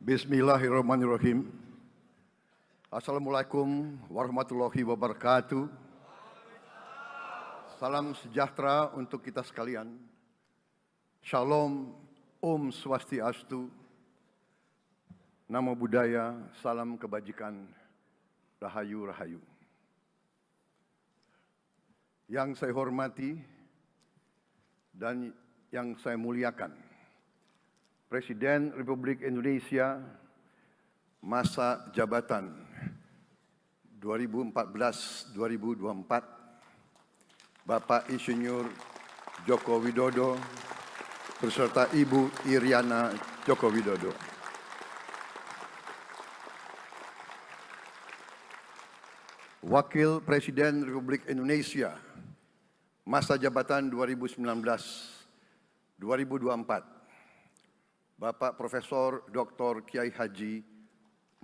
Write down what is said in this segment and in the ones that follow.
Bismillahirrahmanirrahim. Assalamualaikum warahmatullahi wabarakatuh. Salam sejahtera untuk kita sekalian. Shalom, Om Swastiastu, Namo Buddhaya, salam kebajikan, Rahayu Rahayu. Yang saya hormati dan yang saya muliakan, Presiden Republik Indonesia masa jabatan 2014-2024, Bapak Insinyur Joko Widodo beserta Ibu Iriana Joko Widodo. Wakil Presiden Republik Indonesia masa jabatan 2019-2024, Bapak Profesor Dr. Kiai Haji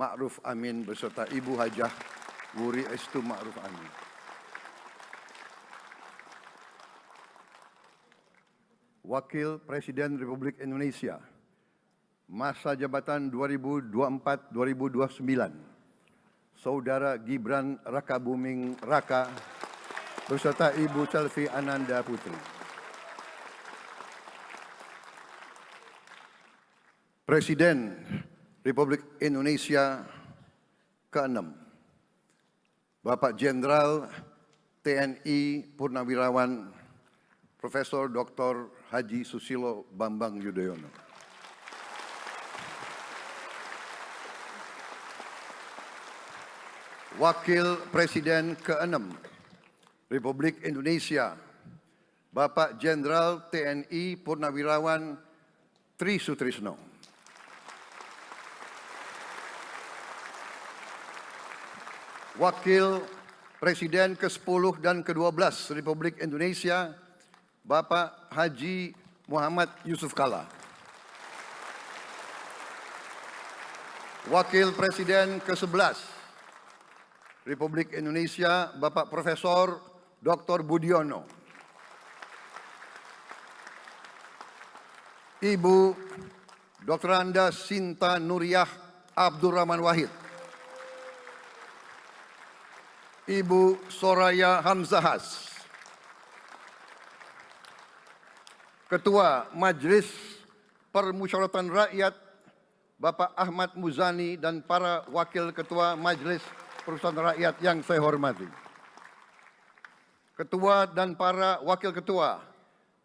Ma'ruf Amin beserta Ibu Hajah Wuri Estu Ma'ruf Amin. Wakil Presiden Republik Indonesia masa jabatan 2024-2029, Saudara Gibran Rakabuming Raka beserta Ibu Selvi Ananda Putri. Presiden Republik Indonesia ke-6, Bapak Jenderal TNI Purnawirawan Profesor Dr. Haji Susilo Bambang Yudhoyono. Wakil Presiden ke-6 Republik Indonesia, Bapak Jenderal TNI Purnawirawan Tri Sutrisno. Wakil Presiden ke-10 dan ke-12 Republik Indonesia, Bapak Haji Muhammad Yusuf Kalla. Wakil Presiden ke-11 Republik Indonesia, Bapak Profesor Dr. Budiono. Ibu Dr. Anda Sinta Nuriyah Abdurrahman Wahid. Ibu Soraya Hamzahas. Ketua Majelis Permusyawaratan Rakyat Bapak Ahmad Muzani dan para Wakil Ketua Majelis Permusyawaratan Rakyat yang saya hormati. Ketua dan para Wakil Ketua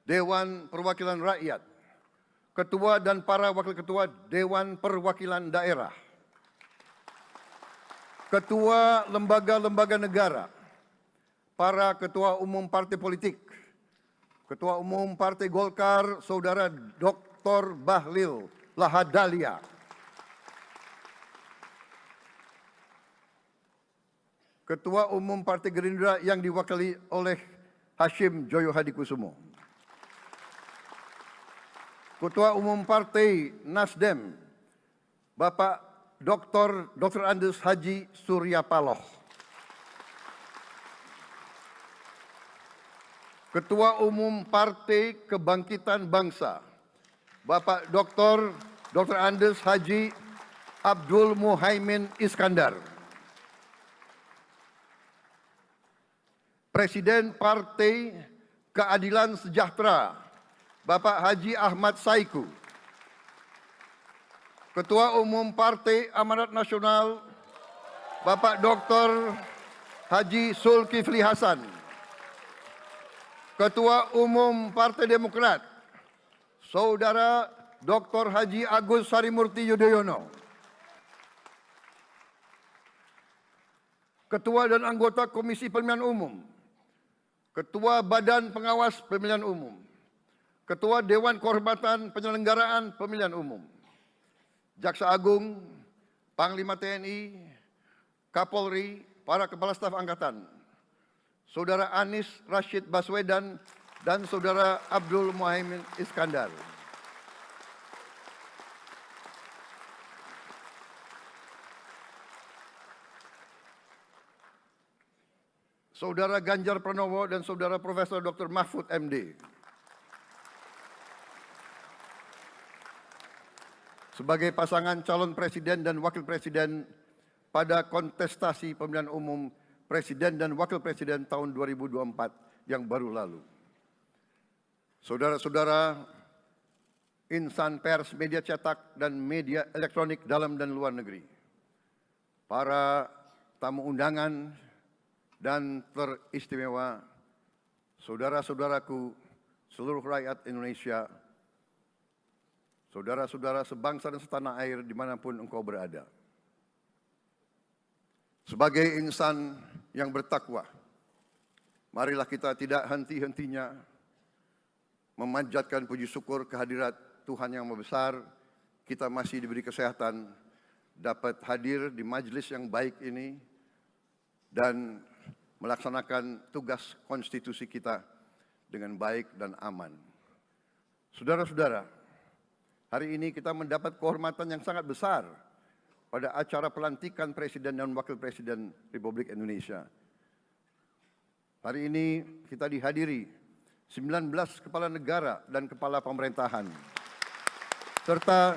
Dewan Perwakilan Rakyat. Ketua dan para Wakil Ketua Dewan Perwakilan Daerah. Ketua lembaga-lembaga negara, para ketua umum partai politik, Ketua Umum Partai Golkar, Saudara Dr. Bahlil Lahadalia, Ketua Umum Partai Gerindra yang diwakili oleh Hashim Joyo Hadikusumo, Ketua Umum Partai Nasdem, Bapak Dr. Andes Haji Surya Paloh. Ketua Umum Partai Kebangkitan Bangsa, Bapak Dr. Andes Haji Abdul Muhaimin Iskandar. Presiden Partai Keadilan Sejahtera, Bapak Haji Ahmad Saiku. Ketua Umum Partai Amanat Nasional, Bapak Dr. Haji Zulkifli Hasan. Ketua Umum Partai Demokrat, Saudara Dr. Haji Agus Harimurti Yudhoyono. Ketua dan anggota Komisi Pemilihan Umum, Ketua Badan Pengawas Pemilihan Umum, Ketua Dewan Kehormatan Penyelenggaraan Pemilihan Umum, Jaksa Agung, Panglima TNI, Kapolri, para Kepala Staf Angkatan, Saudara Anies Rashid Baswedan, dan Saudara Abdul Muhaimin Iskandar. Saudara Ganjar Pranowo dan Saudara Profesor Dr. Mahfud MD. sebagai pasangan calon presiden dan wakil presiden pada kontestasi pemilihan umum presiden dan wakil presiden tahun 2024 yang baru lalu. Saudara-saudara, insan pers, media cetak, dan media elektronik dalam dan luar negeri, para tamu undangan dan teristimewa, saudara-saudaraku, seluruh rakyat Indonesia, saudara-saudara sebangsa dan setanah air dimanapun engkau berada. Sebagai insan yang bertakwa, marilah kita tidak henti-hentinya memanjatkan puji syukur kehadirat Tuhan Yang Maha Besar. Kita masih diberi kesehatan, dapat hadir di majelis yang baik ini dan melaksanakan tugas konstitusi kita dengan baik dan aman. Saudara-saudara, hari ini kita mendapat kehormatan yang sangat besar pada acara pelantikan Presiden dan Wakil Presiden Republik Indonesia. Hari ini kita dihadiri 19 kepala negara dan kepala pemerintahan, serta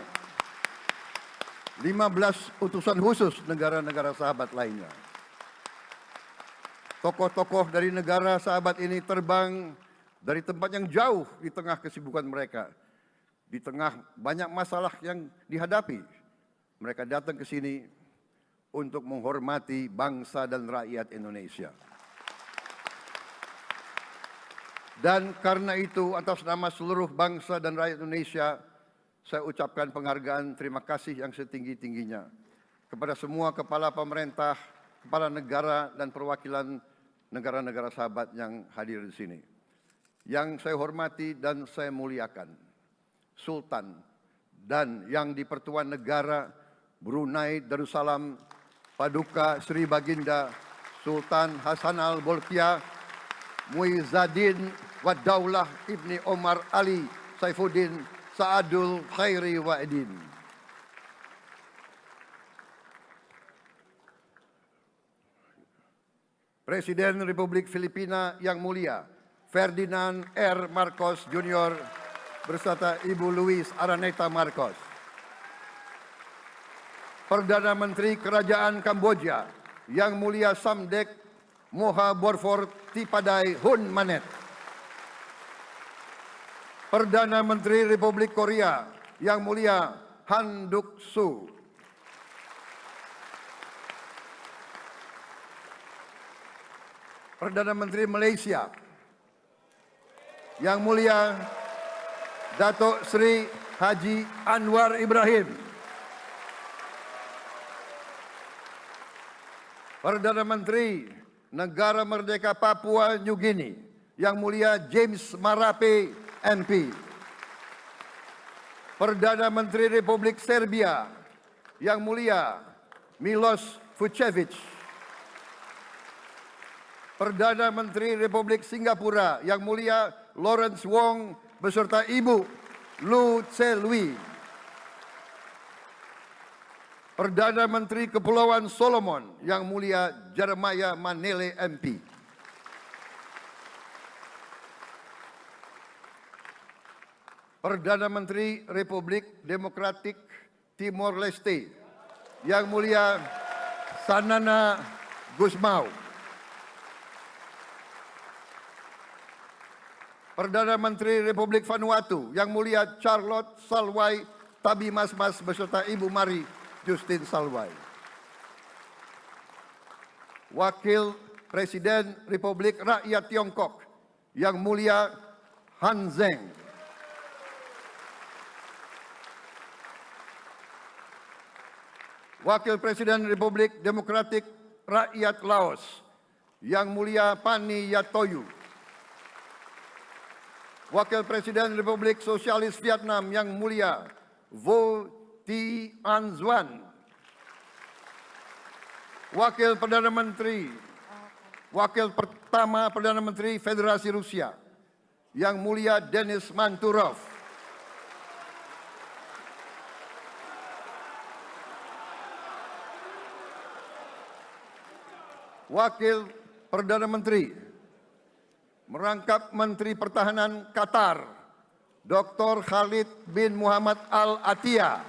15 utusan khusus negara-negara sahabat lainnya. Tokoh-tokoh dari negara sahabat ini terbang dari tempat yang jauh di tengah kesibukan mereka, di tengah banyak masalah yang dihadapi. Mereka datang ke sini untuk menghormati bangsa dan rakyat Indonesia. Dan karena itu, atas nama seluruh bangsa dan rakyat Indonesia, saya ucapkan penghargaan terima kasih yang setinggi-tingginya kepada semua kepala pemerintah, kepala negara, dan perwakilan negara-negara sahabat yang hadir di sini. Yang saya hormati dan saya muliakan, Sultan dan yang di Pertuan Negara Brunei Darussalam Paduka Sri Baginda Sultan Hassanal Bolkiah Muizzaddin Wadaulah Ibni Omar Ali Saifuddin Saadul Khairi Wa'idin. Presiden Republik Filipina yang mulia Ferdinand R. Marcos Jr. beserta Ibu Luis Araneta Marcos. Perdana Menteri Kerajaan Kamboja yang mulia Samdech Moha Borfor Tipadai Hun Manet. Perdana Menteri Republik Korea yang mulia Han Duck-soo. Perdana Menteri Malaysia yang mulia Datuk Seri Haji Anwar Ibrahim. Perdana Menteri Negara Merdeka Papua New Guinea yang mulia James Marape MP. Perdana Menteri Republik Serbia yang mulia Milos Vucevic. Perdana Menteri Republik Singapura yang mulia Lawrence Wong beserta Ibu Lu Tse Lui. Perdana Menteri Kepulauan Solomon yang mulia Jeremiah Manele MP. Perdana Menteri Republik Demokratik Timor Leste yang mulia Sanana Gusmao. Perdana Menteri Republik Vanuatu yang mulia Charlotte Salwai Tabimasmas beserta Ibu Mari Justin Salwai. Wakil Presiden Republik Rakyat Tiongkok yang mulia Han Zheng. Wakil Presiden Republik Demokratik Rakyat Laos yang mulia Pani Yatoyu. Wakil Presiden Republik Sosialis Vietnam yang mulia Vo Thi An Xuan. Wakil pertama Perdana Menteri Federasi Rusia yang mulia Denis Manturov. Wakil Perdana Menteri merangkap Menteri Pertahanan Qatar, Dr. Khalid bin Muhammad Al Attiyah.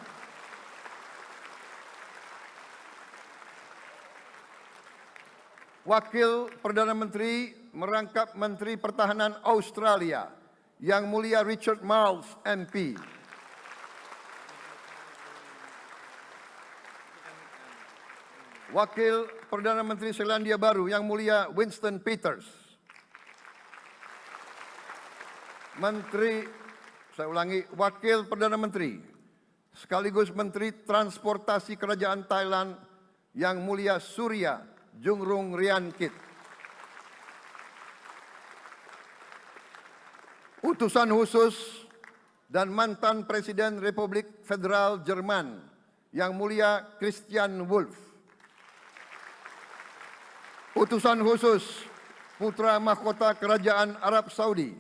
Wakil Perdana Menteri merangkap Menteri Pertahanan Australia, Yang Mulia Richard Marles, MP. Wakil Perdana Menteri Selandia Baru, Yang Mulia Winston Peters. Wakil Perdana Menteri sekaligus Menteri Transportasi Kerajaan Thailand, Yang Mulia Surya Jungrung Riankit. Utusan khusus dan mantan Presiden Republik Federal Jerman, Yang Mulia Christian Wulff. Utusan khusus Putra Mahkota Kerajaan Arab Saudi,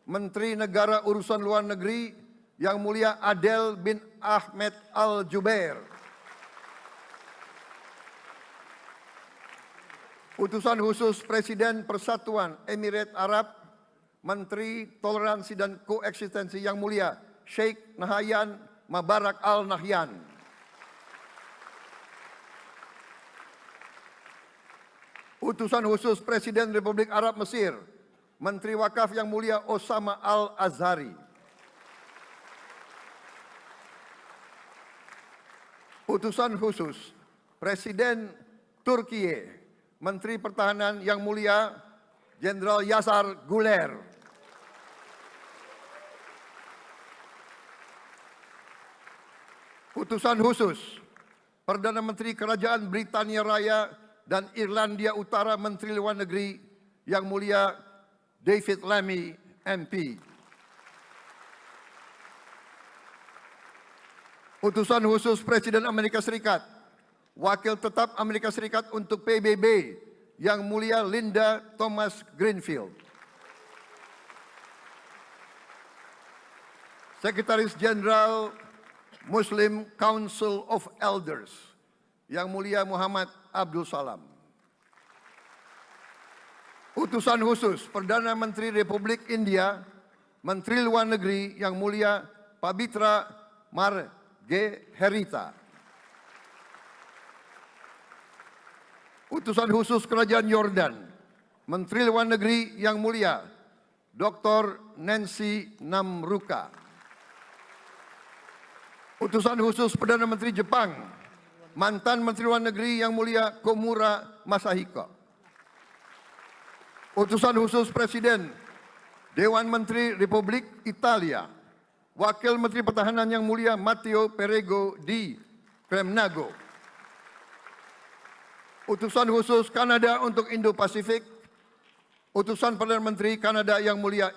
Menteri Negara Urusan Luar Negeri, Yang Mulia Adel bin Ahmed Al-Jubair. Utusan khusus Presiden Persatuan Emirat Arab, Menteri Toleransi dan Koeksistensi, Yang Mulia Sheikh Nahyan Mubarak Al Nahyan. Utusan khusus Presiden Republik Arab Mesir, Menteri Wakaf, Yang Mulia Osama Al Azhari. Utusan khusus Presiden Turkiye, Menteri Pertahanan, Yang Mulia Jenderal Yasar Guler. Utusan khusus Perdana Menteri Kerajaan Britania Raya dan Irlandia Utara, Menteri Luar Negeri, Yang Mulia David Lammy, MP. Utusan khusus Presiden Amerika Serikat, Wakil Tetap Amerika Serikat untuk PBB, Yang Mulia Linda Thomas Greenfield. Sekretaris Jenderal Muslim Council of Elders, Yang Mulia Muhammad Abdul Salam. Utusan khusus Perdana Menteri Republik India, Menteri Luar Negeri, Yang Mulia Pabitra Margherita. Utusan khusus Kerajaan Yordan, Menteri Luar Negeri, Yang Mulia Dr. Nancy Namruka. Utusan khusus Perdana Menteri Jepang, mantan Menteri Luar Negeri, Yang Mulia Komura Masahiko. Utusan khusus Presiden Dewan Menteri Republik Italia, Wakil Menteri Pertahanan, Yang Mulia Matteo Perego di Cremnago. Utusan khusus Kanada untuk Indo-Pasifik, Utusan Perdana Menteri Kanada, Yang Mulia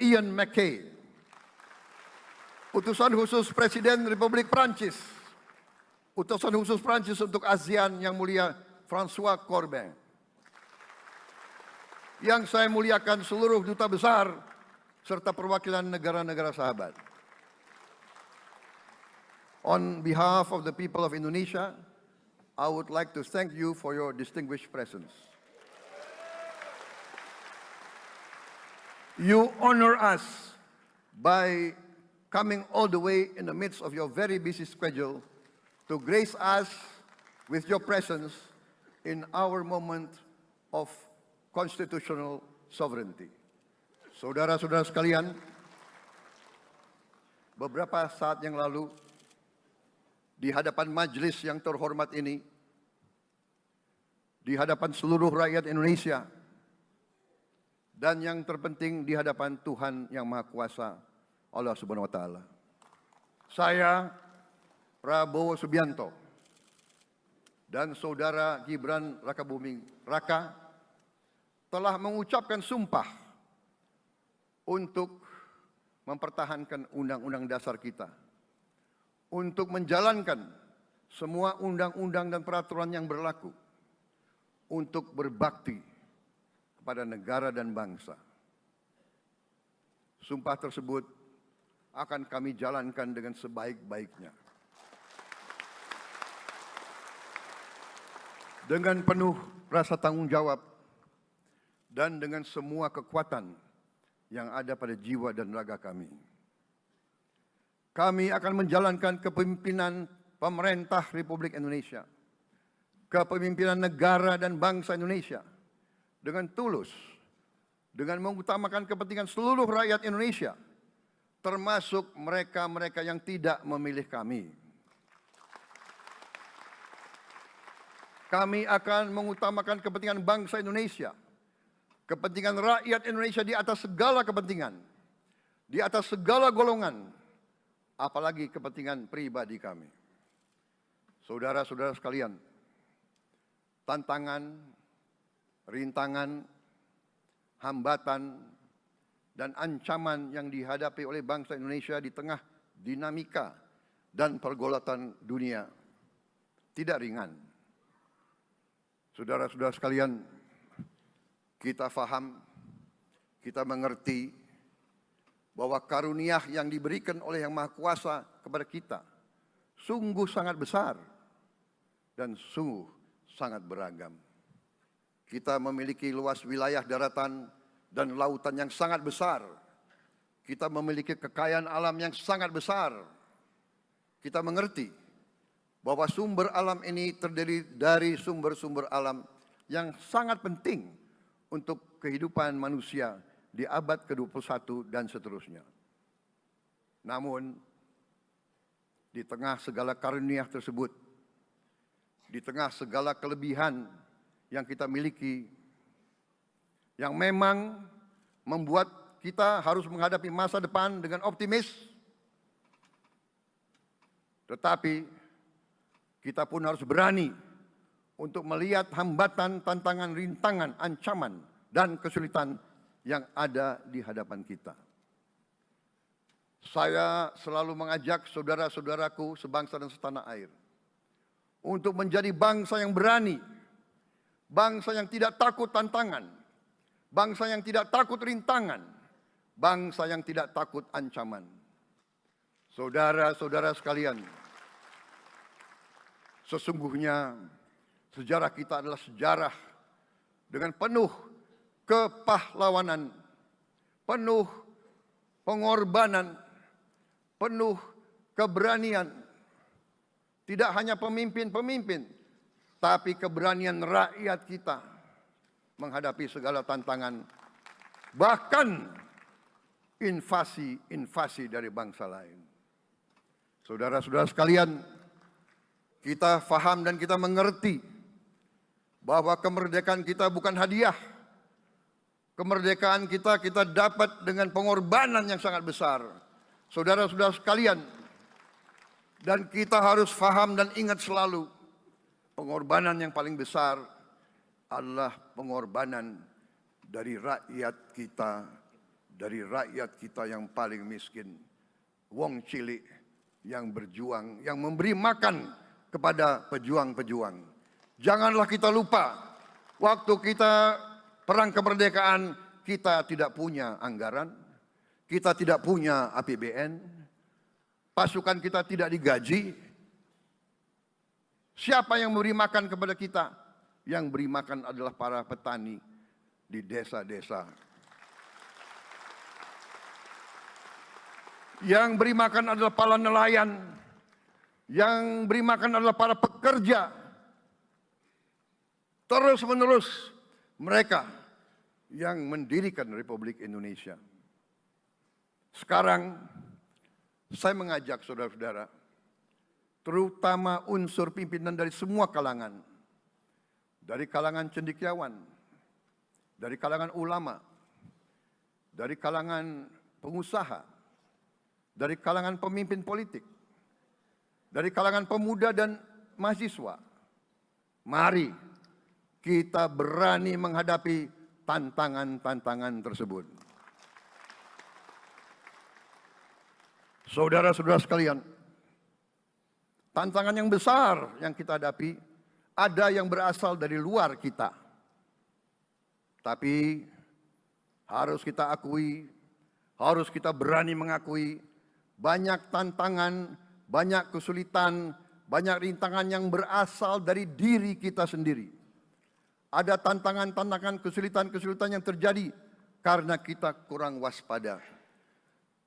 Ian MacKay. Utusan khusus Presiden Republik Prancis, Utusan khusus Prancis untuk ASEAN, Yang Mulia François Corbin. Yang saya muliakan seluruh duta besar serta perwakilan negara-negara sahabat. On behalf of the people of Indonesia, I would like to thank you for your distinguished presence. You honor us by coming all the way in the midst of your very busy schedule to grace us with your presence in our moment of constitutional sovereignty. Saudara-saudara sekalian, beberapa saat yang lalu, di hadapan majelis yang terhormat ini, di hadapan seluruh rakyat Indonesia, dan yang terpenting di hadapan Tuhan Yang Maha Kuasa, Allah Subhanahu wa Ta'ala. Saya, Prabowo Subianto, dan Saudara Gibran Rakabuming Raka telah mengucapkan sumpah untuk mempertahankan Undang-Undang Dasar kita, untuk menjalankan semua undang-undang dan peraturan yang berlaku, untuk berbakti kepada negara dan bangsa. Sumpah tersebut akan kami jalankan dengan sebaik-baiknya. Dengan penuh rasa tanggung jawab dan dengan semua kekuatan yang ada pada jiwa dan raga kami. Kami akan menjalankan kepemimpinan pemerintah Republik Indonesia. kepemimpinan negara dan bangsa Indonesia dengan tulus, dengan mengutamakan kepentingan seluruh rakyat Indonesia, termasuk mereka-mereka yang tidak memilih kami. Kami akan mengutamakan kepentingan bangsa Indonesia, kepentingan rakyat Indonesia di atas segala kepentingan, di atas segala golongan, apalagi kepentingan pribadi kami. Saudara-saudara sekalian, tantangan, rintangan, hambatan, dan ancaman yang dihadapi oleh bangsa Indonesia di tengah dinamika dan pergolatan dunia tidak ringan. Saudara-saudara sekalian, kita faham, kita mengerti bahwa karunia yang diberikan oleh Yang Maha Kuasa kepada kita sungguh sangat besar dan sungguh sangat beragam. Kita memiliki luas wilayah daratan dan lautan yang sangat besar. Kita memiliki kekayaan alam yang sangat besar. Kita mengerti bahwa sumber alam ini terdiri dari sumber-sumber alam yang sangat penting untuk kehidupan manusia di abad ke-21 dan seterusnya. Namun, di tengah segala karunia tersebut, di tengah segala kelebihan yang kita miliki, yang memang membuat kita harus menghadapi masa depan dengan optimis, tetapi kita pun harus berani untuk melihat hambatan, tantangan, rintangan, ancaman, dan kesulitan yang ada di hadapan kita. Saya selalu mengajak saudara-saudaraku sebangsa dan setanah air untuk menjadi bangsa yang berani, bangsa yang tidak takut tantangan, bangsa yang tidak takut rintangan, bangsa yang tidak takut ancaman. Saudara-saudara sekalian, sesungguhnya sejarah kita adalah sejarah dengan penuh kepahlawanan, penuh pengorbanan, penuh keberanian. Tidak hanya pemimpin-pemimpin, tapi keberanian rakyat kita menghadapi segala tantangan, bahkan invasi-invasi dari bangsa lain. Saudara-saudara sekalian, kita faham dan kita mengerti bahwa kemerdekaan kita bukan hadiah. Kemerdekaan kita dapat dengan pengorbanan yang sangat besar. Saudara-saudara sekalian, dan kita harus faham dan ingat selalu, pengorbanan yang paling besar adalah pengorbanan dari rakyat kita yang paling miskin. Wong cilik yang berjuang, yang memberi makan kepada pejuang-pejuang. Janganlah kita lupa, waktu kita perang kemerdekaan, kita tidak punya anggaran, kita tidak punya APBN, pasukan kita tidak digaji. Siapa yang memberi makan kepada kita? Yang beri makan adalah para petani di desa-desa. Yang beri makan adalah para nelayan. Yang beri makan adalah para pekerja. Terus-menerus mereka yang mendirikan Republik Indonesia. Sekarang saya mengajak saudara-saudara, terutama unsur pimpinan dari semua kalangan, dari kalangan cendekiawan, dari kalangan ulama, dari kalangan pengusaha, dari kalangan pemimpin politik, dari kalangan pemuda dan mahasiswa. Mari kita berani menghadapi tantangan-tantangan tersebut. Saudara-saudara sekalian, tantangan yang besar yang kita hadapi ada yang berasal dari luar kita. Tapi harus kita akui, harus kita berani mengakui, banyak tantangan, banyak kesulitan, banyak rintangan yang berasal dari diri kita sendiri. Ada tantangan-tantangan, kesulitan-kesulitan yang terjadi karena kita kurang waspada.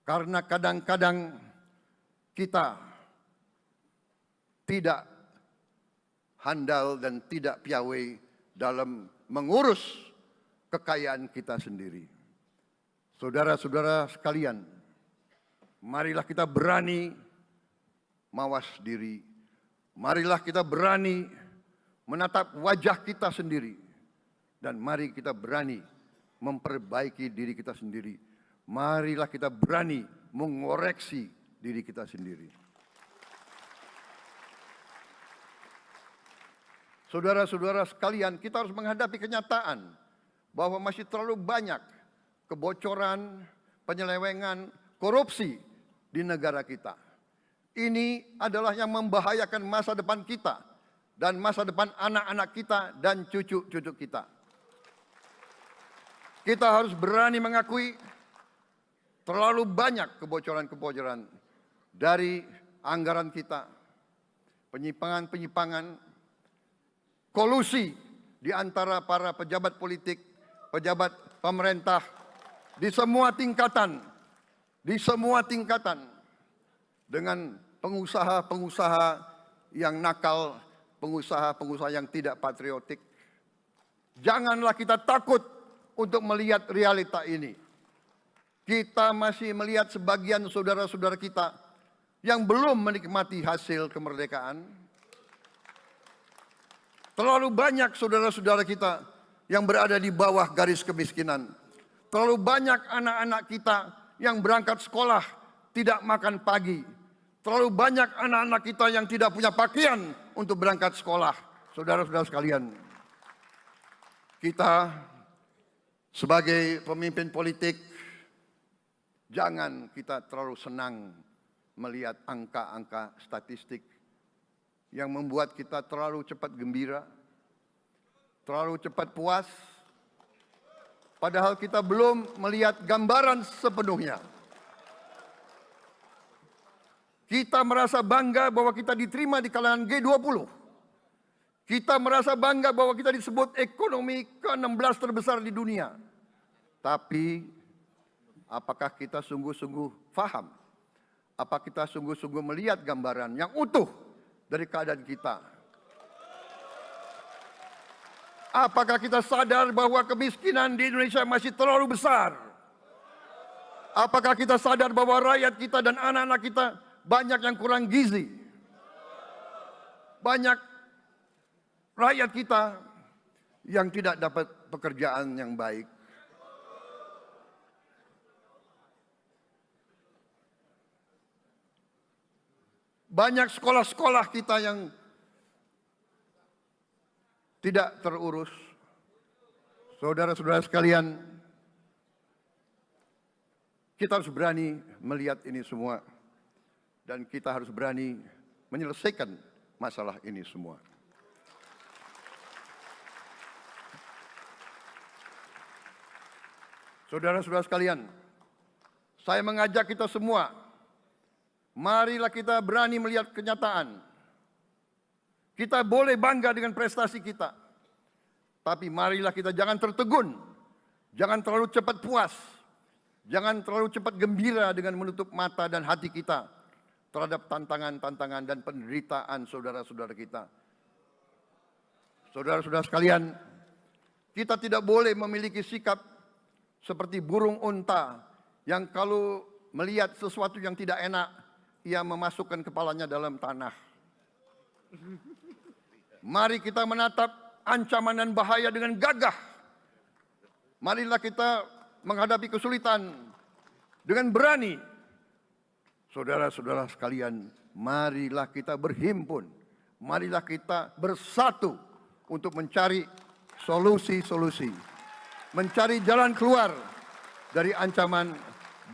Karena kadang-kadang kita tidak handal dan tidak piawai dalam mengurus kekayaan kita sendiri. Saudara-saudara sekalian, marilah kita berani mawas diri. Marilah kita berani menatap wajah kita sendiri. Dan mari kita berani memperbaiki diri kita sendiri. Marilah kita berani mengoreksi diri kita sendiri. Saudara-saudara sekalian, kita harus menghadapi kenyataan bahwa masih terlalu banyak kebocoran, penyelewengan, korupsi di negara kita. Ini adalah yang membahayakan masa depan kita dan masa depan anak-anak kita dan cucu-cucu kita. Kita harus berani mengakui terlalu banyak kebocoran-kebocoran dari anggaran kita, penyimpangan-penyimpangan, kolusi di antara para pejabat politik, pejabat pemerintah di semua tingkatan, dengan pengusaha-pengusaha yang nakal, pengusaha-pengusaha yang tidak patriotik. Janganlah kita takut untuk melihat realita ini. Kita masih melihat sebagian saudara-saudara kita yang belum menikmati hasil kemerdekaan. Terlalu banyak saudara-saudara kita yang berada di bawah garis kemiskinan. Terlalu banyak anak-anak kita yang berangkat sekolah tidak makan pagi. Terlalu banyak anak-anak kita yang tidak punya pakaian untuk berangkat sekolah. Saudara-saudara sekalian, kita sebagai pemimpin politik, jangan kita terlalu senang melihat angka-angka statistik yang membuat kita terlalu cepat gembira, terlalu cepat puas, padahal kita belum melihat gambaran sepenuhnya. Kita merasa bangga bahwa kita diterima di kalangan G20. Kita merasa bangga bahwa kita disebut ekonomi ke-16 terbesar di dunia. Tapi apakah kita sungguh-sungguh faham? Apa kita sungguh-sungguh melihat gambaran yang utuh dari keadaan kita? Apakah kita sadar bahwa kemiskinan di Indonesia masih terlalu besar? Apakah kita sadar bahwa rakyat kita dan anak-anak kita banyak yang kurang gizi? Banyak rakyat kita yang tidak dapat pekerjaan yang baik. Banyak sekolah-sekolah kita yang tidak terurus. Saudara-saudara sekalian, kita harus berani melihat ini semua. Dan kita harus berani menyelesaikan masalah ini semua. Saudara-saudara sekalian, saya mengajak kita semua, marilah kita berani melihat kenyataan. Kita boleh bangga dengan prestasi kita, tapi marilah kita jangan tertegun, jangan terlalu cepat puas, jangan terlalu cepat gembira dengan menutup mata dan hati kita terhadap tantangan-tantangan dan penderitaan saudara-saudara kita. Saudara-saudara sekalian, kita tidak boleh memiliki sikap seperti burung unta yang kalau melihat sesuatu yang tidak enak, ia memasukkan kepalanya dalam tanah. Mari kita menatap ancaman dan bahaya dengan gagah. Marilah kita menghadapi kesulitan dengan berani. Saudara-saudara sekalian, marilah kita berhimpun. Marilah kita bersatu untuk mencari solusi-solusi. Mencari jalan keluar dari ancaman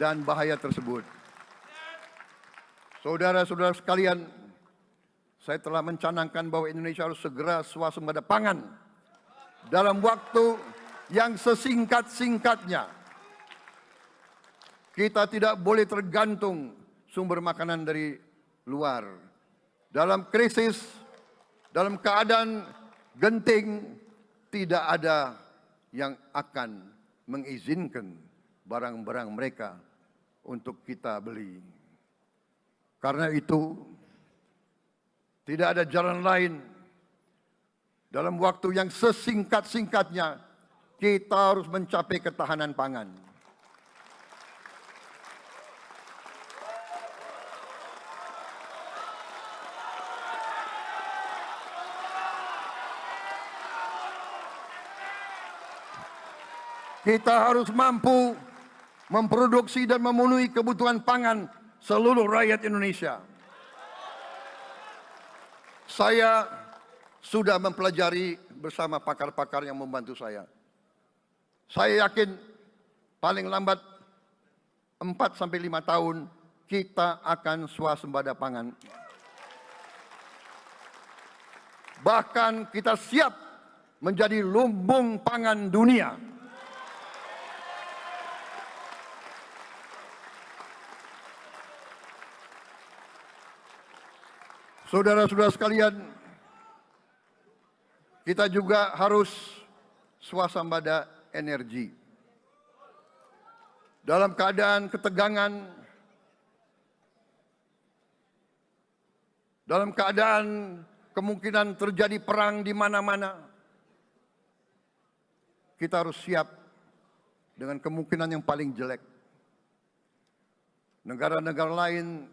dan bahaya tersebut. Saudara-saudara sekalian, saya telah mencanangkan bahwa Indonesia harus segera swasembada pangan dalam waktu yang sesingkat-singkatnya. Kita tidak boleh tergantung sumber makanan dari luar. Dalam krisis, dalam keadaan genting, tidak ada yang akan mengizinkan barang-barang mereka untuk kita beli. Karena itu, tidak ada jalan lain dalam waktu yang sesingkat-singkatnya kita harus mencapai ketahanan pangan. Kita harus mampu memproduksi dan memenuhi kebutuhan pangan seluruh rakyat Indonesia. Saya sudah mempelajari bersama pakar-pakar yang membantu saya. Saya yakin paling lambat 4 sampai 5 tahun kita akan swasembada pangan. Bahkan kita siap menjadi lumbung pangan dunia. Saudara-saudara sekalian, kita juga harus swasembada energi. Dalam keadaan ketegangan, dalam keadaan kemungkinan terjadi perang di mana-mana, kita harus siap dengan kemungkinan yang paling jelek. Negara-negara lain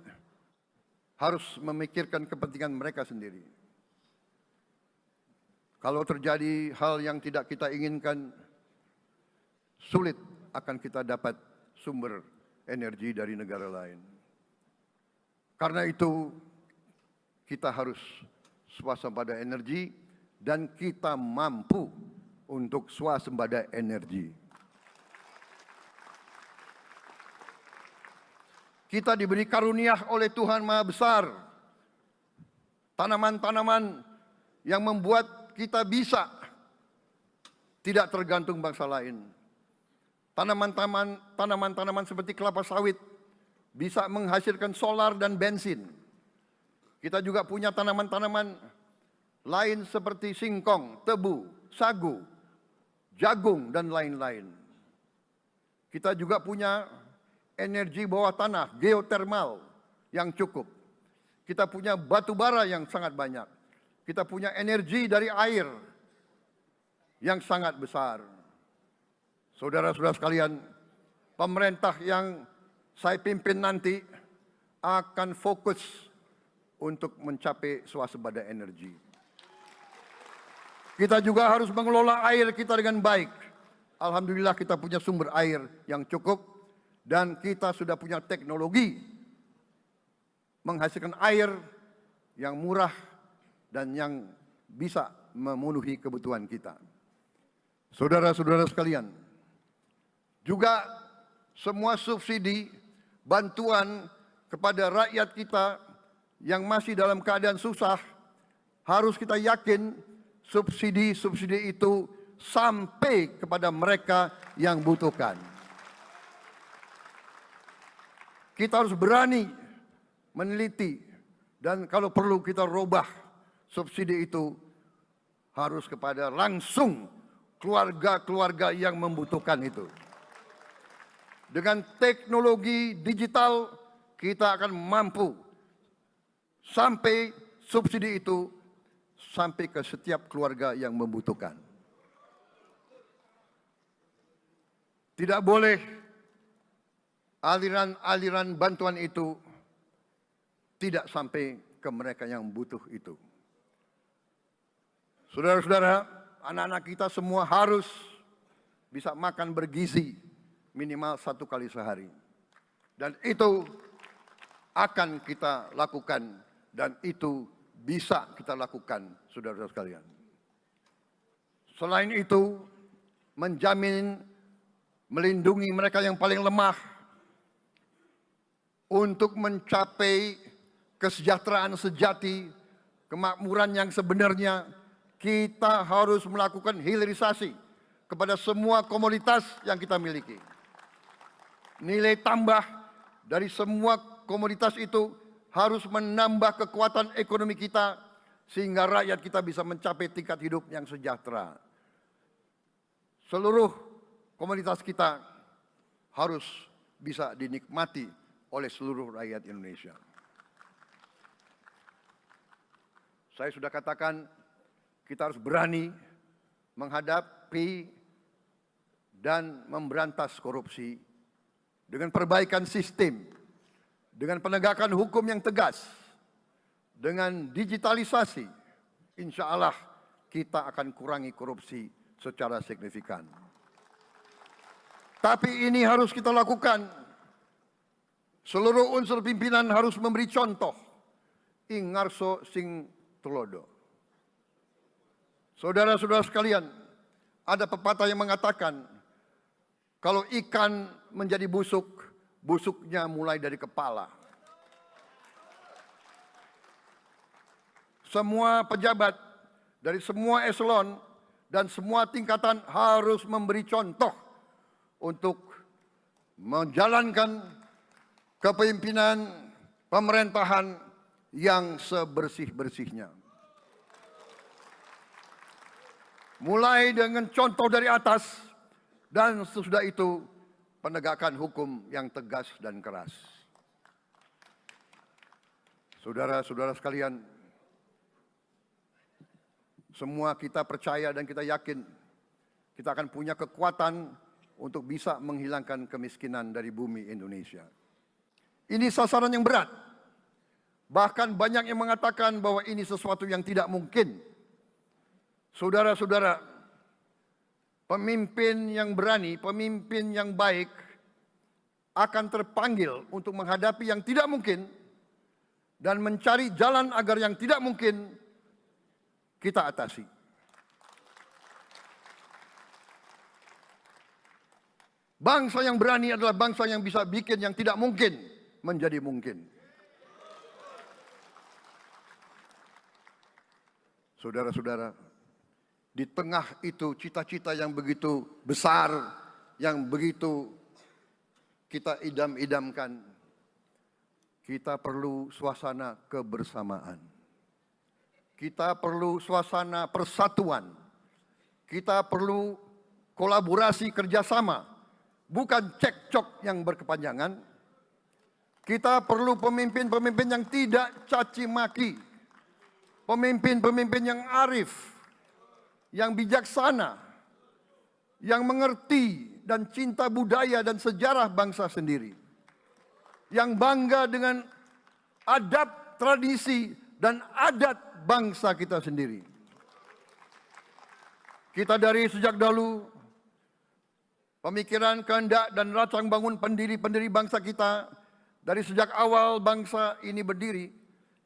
harus memikirkan kepentingan mereka sendiri. Kalau terjadi hal yang tidak kita inginkan, sulit akan kita dapat sumber energi dari negara lain. Karena itu, kita harus swasembada energi dan kita mampu untuk swasembada energi. Kita diberi karunia oleh Tuhan Maha Besar. Tanaman-tanaman yang membuat kita bisa tidak tergantung bangsa lain. Tanaman-tanaman seperti kelapa sawit bisa menghasilkan solar dan bensin. Kita juga punya tanaman-tanaman lain seperti singkong, tebu, sagu, jagung, dan lain-lain. Kita juga punya energi bawah tanah, geotermal yang cukup. Kita punya batu bara yang sangat banyak. Kita punya energi dari air yang sangat besar. Saudara-saudara sekalian, pemerintah yang saya pimpin nanti akan fokus untuk mencapai swasembada energi. Kita juga harus mengelola air kita dengan baik. Alhamdulillah kita punya sumber air yang cukup. Dan kita sudah punya teknologi menghasilkan air yang murah dan yang bisa memenuhi kebutuhan kita. Saudara-saudara sekalian, juga semua subsidi, bantuan kepada rakyat kita yang masih dalam keadaan susah, harus kita yakin subsidi-subsidi itu sampai kepada mereka yang butuhkan. Kita harus berani meneliti dan kalau perlu kita robah subsidi itu harus kepada langsung keluarga-keluarga yang membutuhkan itu. Dengan teknologi digital kita akan mampu sampai subsidi itu sampai ke setiap keluarga yang membutuhkan. Tidak boleh aliran-aliran bantuan itu tidak sampai ke mereka yang butuh itu. Saudara-saudara, anak-anak kita semua harus bisa makan bergizi minimal 1 kali sehari. Dan itu akan kita lakukan dan itu bisa kita lakukan, saudara-saudara sekalian. Selain itu, menjamin melindungi mereka yang paling lemah untuk mencapai kesejahteraan sejati, kemakmuran yang sebenarnya, kita harus melakukan hilirisasi kepada semua komoditas yang kita miliki. Nilai tambah dari semua komoditas itu harus menambah kekuatan ekonomi kita sehingga rakyat kita bisa mencapai tingkat hidup yang sejahtera. Seluruh komoditas kita harus bisa dinikmati oleh seluruh rakyat Indonesia. Saya sudah katakan, kita harus berani menghadapi dan memberantas korupsi dengan perbaikan sistem, dengan penegakan hukum yang tegas, dengan digitalisasi. Insya Allah kita akan kurangi korupsi secara signifikan. Tapi ini harus kita lakukan. Seluruh unsur pimpinan harus memberi contoh. Ing ngarso sing tulodo. Saudara-saudara sekalian, ada pepatah yang mengatakan, kalau ikan menjadi busuk, busuknya mulai dari kepala. Semua pejabat dari semua eselon dan semua tingkatan harus memberi contoh untuk menjalankan kepemimpinan pemerintahan yang sebersih-bersihnya. Mulai dengan contoh dari atas dan sesudah itu penegakan hukum yang tegas dan keras. Saudara-saudara sekalian, semua kita percaya dan kita yakin kita akan punya kekuatan untuk bisa menghilangkan kemiskinan dari bumi Indonesia. Ini sasaran yang berat. Bahkan banyak yang mengatakan bahwa ini sesuatu yang tidak mungkin. Saudara-saudara, pemimpin yang berani, pemimpin yang baik akan terpanggil untuk menghadapi yang tidak mungkin dan mencari jalan agar yang tidak mungkin kita atasi. Bangsa yang berani adalah bangsa yang bisa bikin yang tidak mungkin menjadi mungkin. Saudara-saudara, di tengah itu cita-cita yang begitu besar, yang begitu kita idam-idamkan, kita perlu suasana kebersamaan. Kita perlu suasana persatuan. Kita perlu kolaborasi kerjasama, bukan cekcok yang berkepanjangan. Kita perlu pemimpin-pemimpin yang tidak caci maki, pemimpin-pemimpin yang arif, yang bijaksana, yang mengerti dan cinta budaya dan sejarah bangsa sendiri, yang bangga dengan adab, tradisi, dan adat bangsa kita sendiri. Kita dari sejak dahulu, pemikiran, kehendak, dan rancang bangun pendiri-pendiri bangsa kita, dari sejak awal bangsa ini berdiri,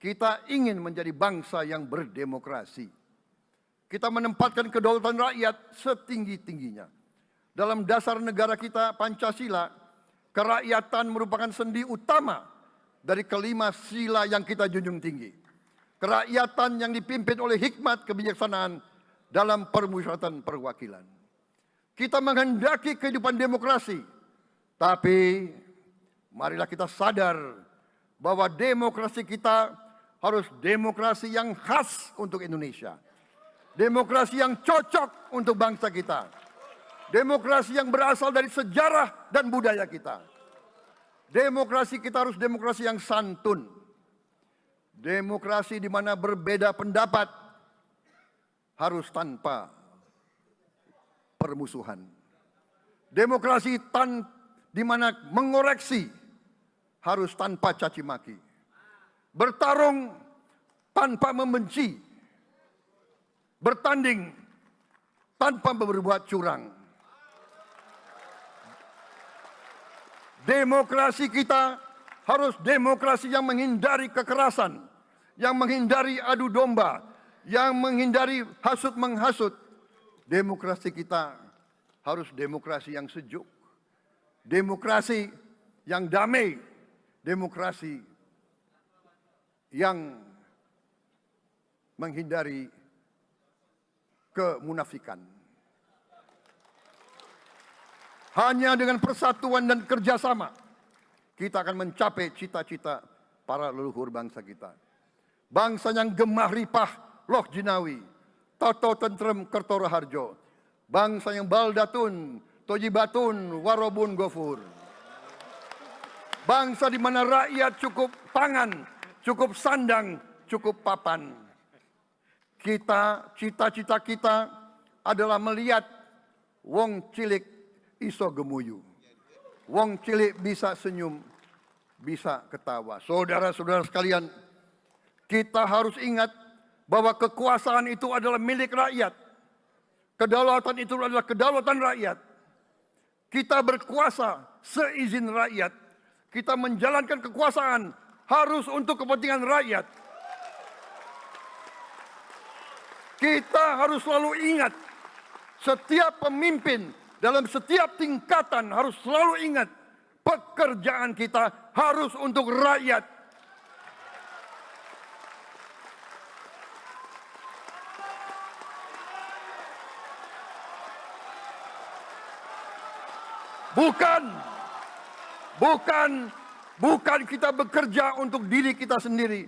kita ingin menjadi bangsa yang berdemokrasi. Kita menempatkan kedaulatan rakyat setinggi-tingginya. Dalam dasar negara kita, Pancasila, kerakyatan merupakan sendi utama dari kelima sila yang kita junjung tinggi. Kerakyatan yang dipimpin oleh hikmat kebijaksanaan dalam permusyawaratan perwakilan. Kita menghendaki kehidupan demokrasi, tapi marilah kita sadar bahwa demokrasi kita harus demokrasi yang khas untuk Indonesia. Demokrasi yang cocok untuk bangsa kita. Demokrasi yang berasal dari sejarah dan budaya kita. Demokrasi kita harus demokrasi yang santun. Demokrasi di mana berbeda pendapat harus tanpa permusuhan. Demokrasi di mana mengoreksi harus tanpa caci maki. Bertarung tanpa membenci. Bertanding tanpa berbuat curang. Demokrasi kita harus demokrasi yang menghindari kekerasan, yang menghindari adu domba, yang menghindari hasut menghasut. Demokrasi kita harus demokrasi yang sejuk, demokrasi yang damai, demokrasi yang menghindari kemunafikan. Hanya dengan persatuan dan kerjasama kita akan mencapai cita-cita para leluhur bangsa kita. Bangsa yang gemah ripah loh jinawi, toto tentrem kertoro harjo. Bangsa yang baldatun, tojibatun, warobun gofur. Bangsa di mana rakyat cukup pangan, cukup sandang, cukup papan. cita-cita kita adalah melihat wong cilik iso gemuyu. Wong cilik bisa senyum, bisa ketawa. Saudara-saudara sekalian, kita harus ingat bahwa kekuasaan itu adalah milik rakyat. Kedaulatan itu adalah kedaulatan rakyat. Kita berkuasa seizin rakyat. Kita menjalankan kekuasaan harus untuk kepentingan rakyat. Kita harus selalu ingat, setiap pemimpin dalam setiap tingkatan harus selalu ingat, pekerjaan kita harus untuk rakyat. Bukan kita bekerja untuk diri kita sendiri.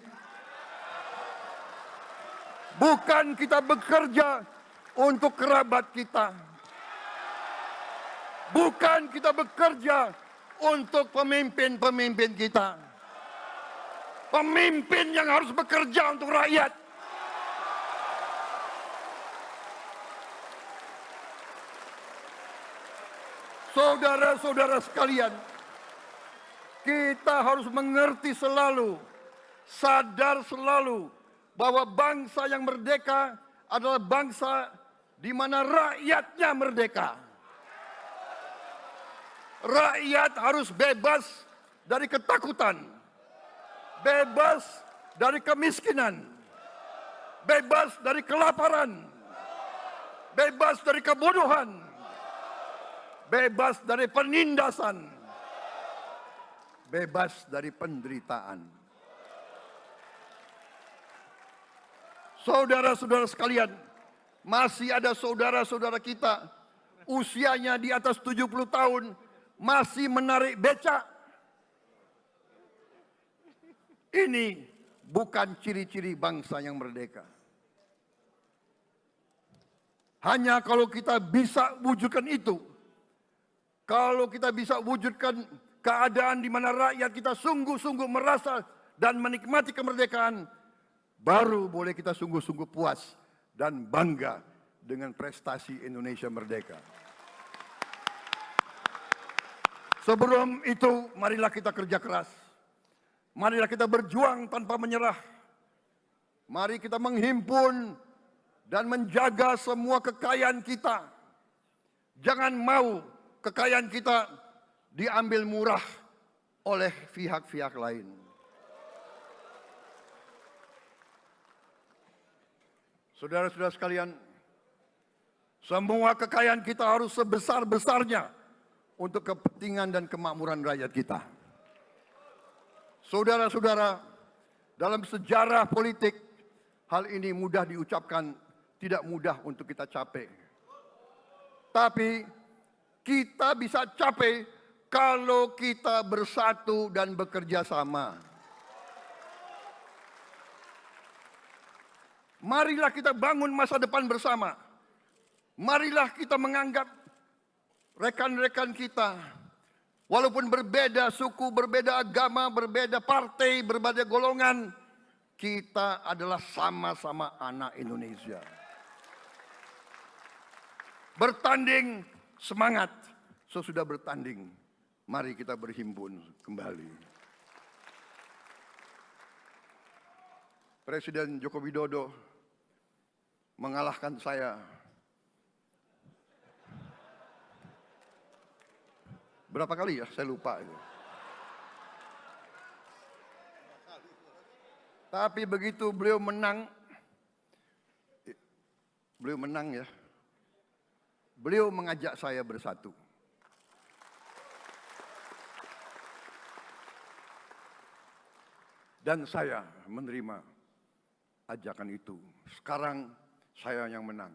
Bukan kita bekerja untuk kerabat kita. Bukan kita bekerja untuk pemimpin-pemimpin kita. Pemimpin yang harus bekerja untuk rakyat. Saudara-saudara sekalian, kita harus mengerti selalu, sadar selalu, bahwa bangsa yang merdeka adalah bangsa di mana rakyatnya merdeka. Rakyat harus bebas dari ketakutan, bebas dari kemiskinan, bebas dari kelaparan, bebas dari kebodohan, bebas dari penindasan, bebas dari penderitaan. Saudara-saudara sekalian, masih ada saudara-saudara kita usianya di atas 70 tahun masih menarik becak. Ini bukan ciri-ciri bangsa yang merdeka. Hanya kalau kita bisa wujudkan itu, kalau kita bisa wujudkan keadaan di mana rakyat kita sungguh-sungguh merasa dan menikmati kemerdekaan, baru boleh kita sungguh-sungguh puas dan bangga dengan prestasi Indonesia merdeka. Sebelum itu, marilah kita kerja keras. Marilah kita berjuang tanpa menyerah. Mari kita menghimpun dan menjaga semua kekayaan kita. Jangan mau kekayaan kita diambil murah oleh pihak-pihak lain. Saudara-saudara sekalian, semua kekayaan kita harus sebesar-besarnya untuk kepentingan dan kemakmuran rakyat kita. Saudara-saudara, dalam sejarah politik, hal ini mudah diucapkan, tidak mudah untuk kita capai. Tapi kita bisa capai kalau kita bersatu dan bekerja sama. Marilah kita bangun masa depan bersama. Marilah kita menganggap rekan-rekan kita, walaupun berbeda suku, berbeda agama, berbeda partai, berbeda golongan, kita adalah sama-sama anak Indonesia. Bertanding semangat, sesudah bertanding, mari kita berhimpun kembali. Presiden Joko Widodo mengalahkan saya berapa kali ya, saya lupa itu. Tapi begitu beliau menang ya, beliau mengajak saya bersatu. Dan saya menerima ajakan itu. Sekarang saya yang menang.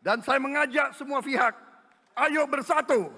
Dan saya mengajak semua pihak, ayo bersatu.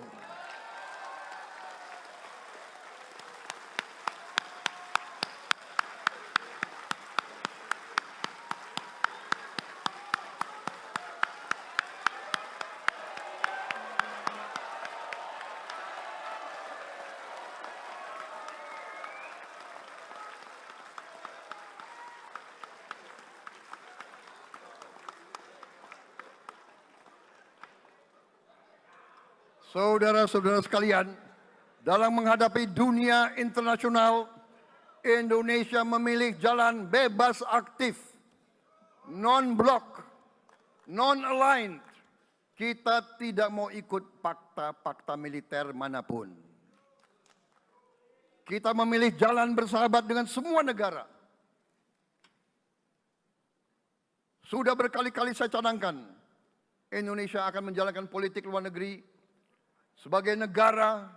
Saudara-saudara sekalian, dalam menghadapi dunia internasional, Indonesia memilih jalan bebas aktif, non-blok, non-aligned. Kita tidak mau ikut fakta-fakta militer manapun. Kita memilih jalan bersahabat dengan semua negara. Sudah berkali-kali saya cadangkan, Indonesia akan menjalankan politik luar negeri sebagai negara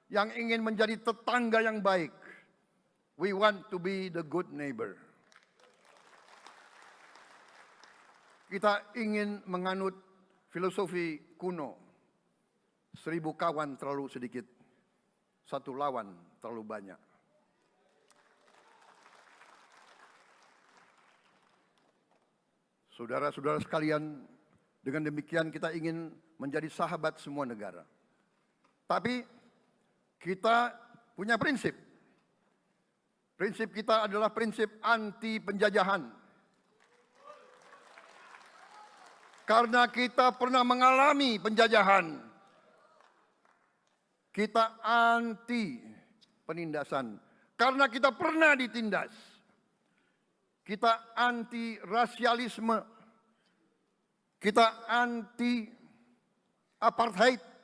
yang ingin menjadi tetangga yang baik. We want to be the good neighbor. Kita ingin menganut filosofi kuno. 1000 kawan terlalu sedikit, 1 lawan terlalu banyak. Saudara-saudara sekalian, dengan demikian kita ingin menjadi sahabat semua negara. Tapi kita punya prinsip. Prinsip kita adalah prinsip anti penjajahan. Karena kita pernah mengalami penjajahan. Kita anti penindasan. Karena kita pernah ditindas. Kita anti rasialisme. Kita anti apartheid.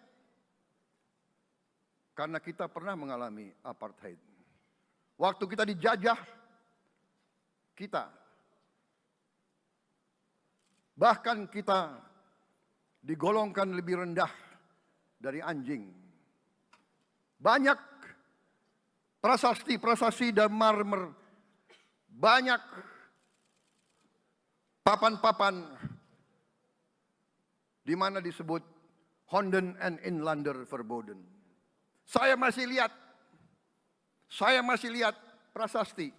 Karena kita pernah mengalami apartheid. Waktu kita dijajah, kita bahkan kita digolongkan lebih rendah dari anjing. Banyak prasasti-prasasti dan marmer, banyak papan-papan di mana disebut Honden and Inlander Verboden. Saya masih lihat prasasti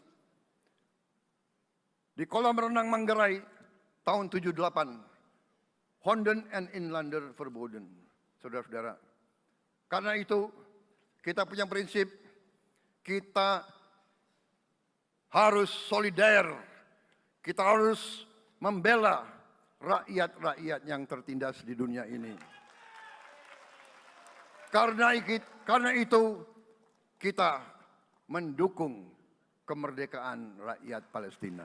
di kolam renang Manggarai tahun 78. Honden and Inlander Verboden, saudara-saudara. Karena itu kita punya prinsip, kita harus solider, kita harus membela rakyat-rakyat yang tertindas di dunia ini. Karena itu kita mendukung kemerdekaan rakyat Palestina.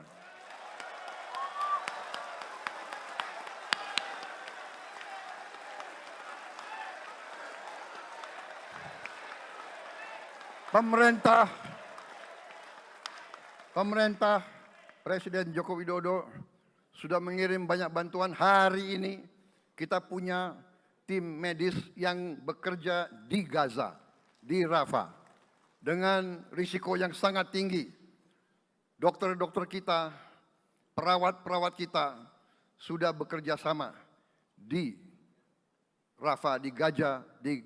Pemerintah Presiden Joko Widodo sudah mengirim banyak bantuan. Hari ini kita punya tim medis yang bekerja di Gaza, di Rafah, dengan risiko yang sangat tinggi. Dokter-dokter kita, perawat-perawat kita sudah bekerja sama di Rafah, di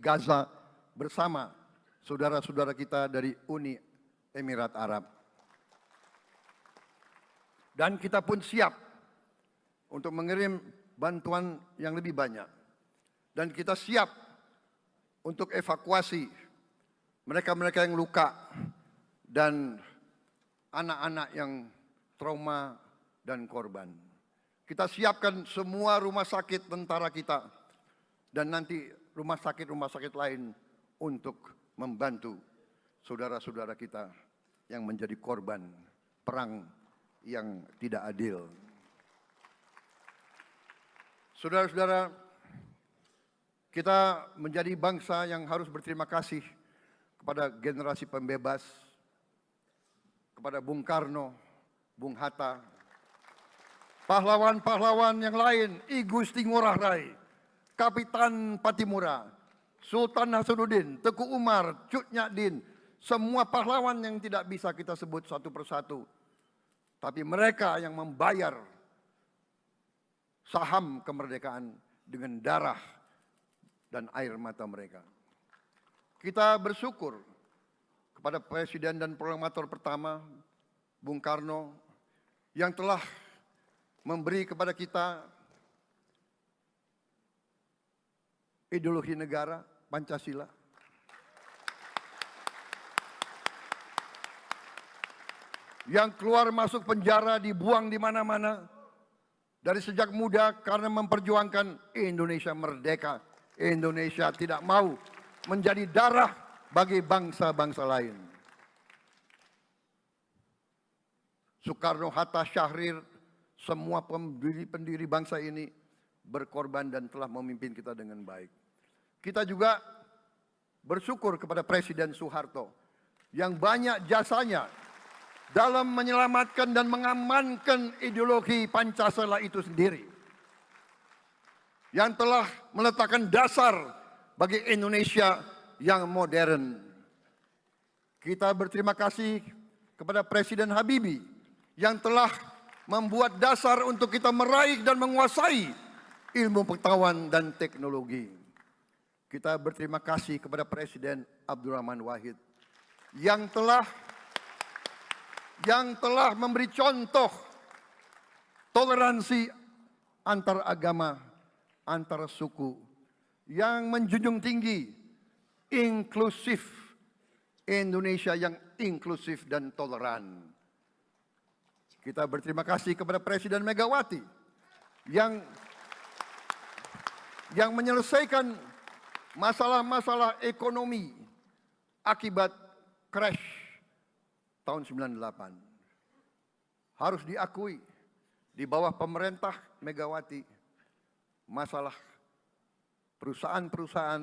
Gaza bersama saudara-saudara kita dari Uni Emirat Arab. Dan kita pun siap untuk mengirim bantuan yang lebih banyak. Dan kita siap untuk evakuasi mereka-mereka yang luka dan anak-anak yang trauma dan korban. Kita siapkan semua rumah sakit tentara kita dan nanti rumah sakit lain untuk membantu saudara-saudara kita yang menjadi korban perang yang tidak adil. Saudara-saudara, kita menjadi bangsa yang harus berterima kasih kepada generasi pembebas, kepada Bung Karno, Bung Hatta, pahlawan-pahlawan yang lain, I Gusti Ngurah Rai, Kapitan Patimura, Sultan Hasanuddin, Teku Umar, Cut Nyak semua pahlawan yang tidak bisa kita sebut satu persatu. Tapi mereka yang membayar saham kemerdekaan dengan darah dan air mata mereka. Kita bersyukur kepada Presiden dan Proklamator pertama, Bung Karno, yang telah memberi kepada kita ideologi negara, Pancasila. Yang keluar masuk penjara, dibuang di mana-mana dari sejak muda karena memperjuangkan Indonesia merdeka Indonesia tidak mau menjadi darah bagi bangsa-bangsa lain. Soekarno, Hatta, Syahrir, semua pendiri bangsa ini berkorban dan telah memimpin kita dengan baik. Kita juga bersyukur kepada Presiden Soeharto yang banyak jasanya dalam menyelamatkan dan mengamankan ideologi Pancasila itu sendiri, yang telah meletakkan dasar bagi Indonesia yang modern. Kita berterima kasih kepada Presiden Habibie yang telah membuat dasar untuk kita meraih dan menguasai ilmu pengetahuan dan teknologi. Kita berterima kasih kepada Presiden Abdurrahman Wahid yang telah memberi contoh toleransi antar agama, antar suku, yang menjunjung tinggi inklusif, Indonesia yang inklusif dan toleran. Kita berterima kasih kepada Presiden Megawati yang menyelesaikan masalah-masalah ekonomi akibat crash tahun 98. Harus diakui, di bawah pemerintah Megawati, masalah perusahaan-perusahaan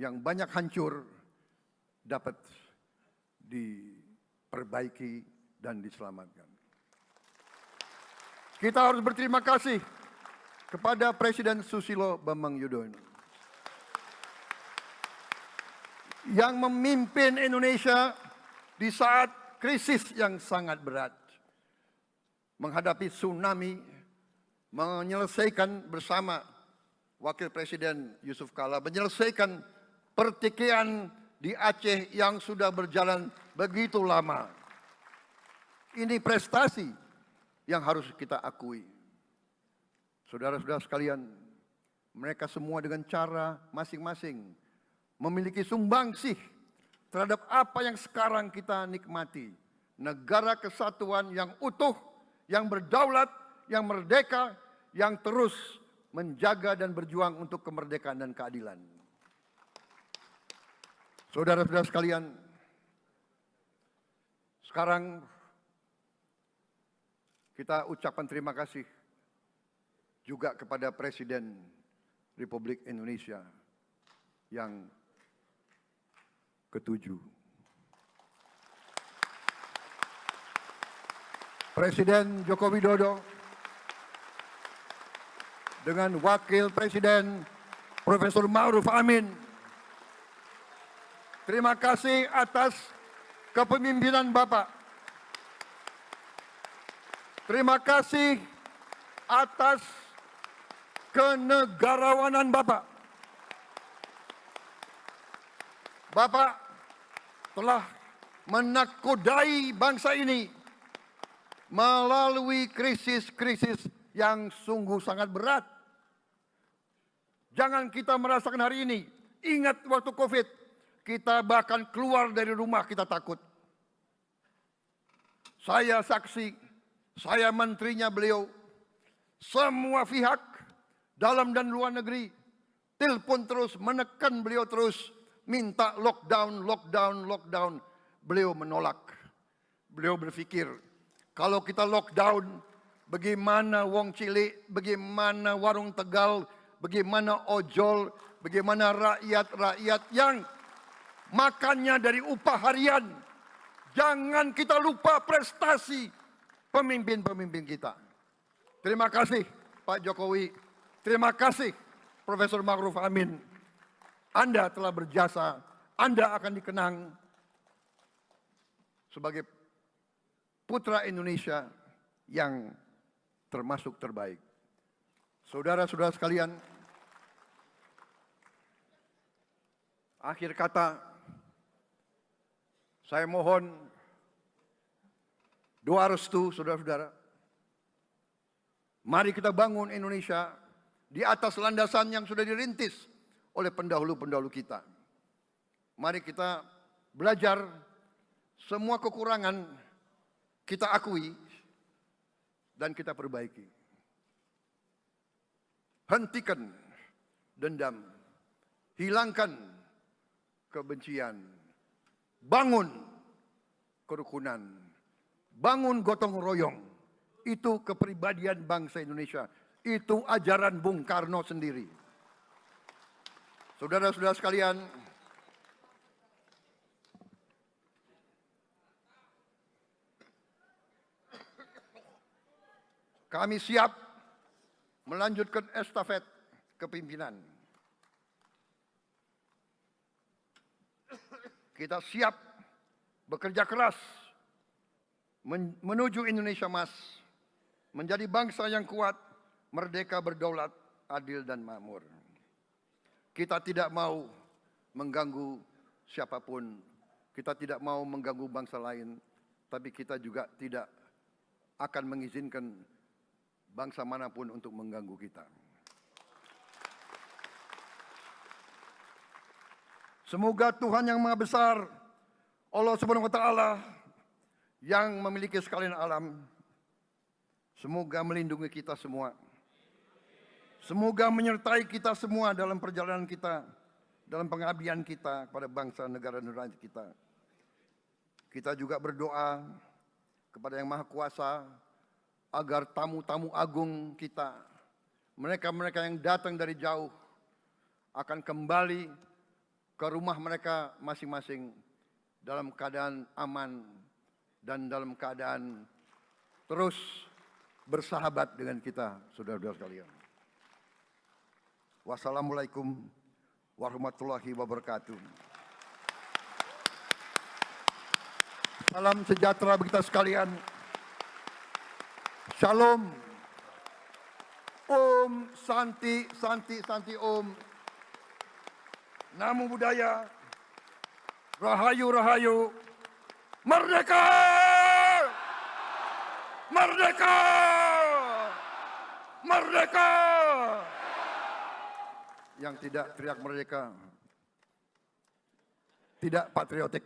yang banyak hancur dapat diperbaiki dan diselamatkan. Kita harus berterima kasih kepada Presiden Susilo Bambang Yudhoyono yang memimpin Indonesia di saat krisis yang sangat berat, menghadapi tsunami, menyelesaikan bersama Wakil Presiden Yusuf Kala, menyelesaikan pertikaian di Aceh yang sudah berjalan begitu lama. Ini prestasi yang harus kita akui. Saudara-saudara sekalian, mereka semua dengan cara masing-masing memiliki sumbangsih terhadap apa yang sekarang kita nikmati. Negara kesatuan yang utuh, yang berdaulat, yang merdeka, yang terus menjaga dan berjuang untuk kemerdekaan dan keadilan. Saudara-saudara sekalian, sekarang kita ucapkan terima kasih juga kepada Presiden Republik Indonesia yang ke-7. Presiden Joko Widodo dengan Wakil Presiden Profesor Ma'ruf Amin. Terima kasih atas kepemimpinan Bapak. Terima kasih atas kenegarawanan Bapak. Bapak telah menakodai bangsa ini melalui krisis-krisis yang sungguh sangat berat. Jangan kita merasakan hari ini. Ingat waktu COVID, kita bahkan keluar dari rumah kita takut. Saya saksi, saya menterinya beliau, semua pihak dalam dan luar negeri telepon terus, menekan beliau terus, minta lockdown, lockdown, lockdown. Beliau menolak. Beliau berpikir, kalau kita lockdown, bagaimana wong cilik, bagaimana warung Tegal, bagaimana ojol, bagaimana rakyat-rakyat yang makannya dari upah harian. Jangan kita lupa prestasi pemimpin-pemimpin kita. Terima kasih Pak Jokowi. Terima kasih Profesor Ma'ruf Amin. Anda telah berjasa. Anda akan dikenang sebagai putra Indonesia yang termasuk terbaik. Saudara-saudara sekalian, akhir kata, saya mohon doa restu saudara-saudara. Mari kita bangun Indonesia di atas landasan yang sudah dirintis oleh pendahulu-pendahulu kita. Mari kita belajar semua kekurangan kita akui dan kita perbaiki. Hentikan dendam, hilangkan kebencian, bangun kerukunan, bangun gotong royong. Itu kepribadian bangsa Indonesia. Itu ajaran Bung Karno sendiri. Saudara-saudara sekalian, kami siap melanjutkan estafet kepimpinan. Kita siap bekerja keras menuju Indonesia Emas, menjadi bangsa yang kuat, merdeka, berdaulat, adil dan makmur. Kita tidak mau mengganggu siapapun, kita tidak mau mengganggu bangsa lain, tapi kita juga tidak akan mengizinkan bangsa manapun untuk mengganggu kita. Semoga Tuhan yang Maha Besar, Allah Subhanahu wa Ta'ala, yang memiliki sekalian alam, semoga melindungi kita semua. Semoga menyertai kita semua dalam perjalanan kita, dalam pengabdian kita kepada bangsa, negara, dan rakyat kita. Kita juga berdoa kepada Yang Maha Kuasa agar tamu-tamu agung kita, mereka-mereka yang datang dari jauh, akan kembali ke rumah mereka masing-masing dalam keadaan aman dan dalam keadaan terus bersahabat dengan kita, saudara-saudara sekalian. Wassalamualaikum warahmatullahi wabarakatuh. Salam sejahtera bagi kita sekalian. Shalom. Om Santi, Santi, Santi Om. Namo Buddhaya. Rahayu, Rahayu. Merdeka! Merdeka! Merdeka! Yang tidak teriak merdeka tidak patriotik.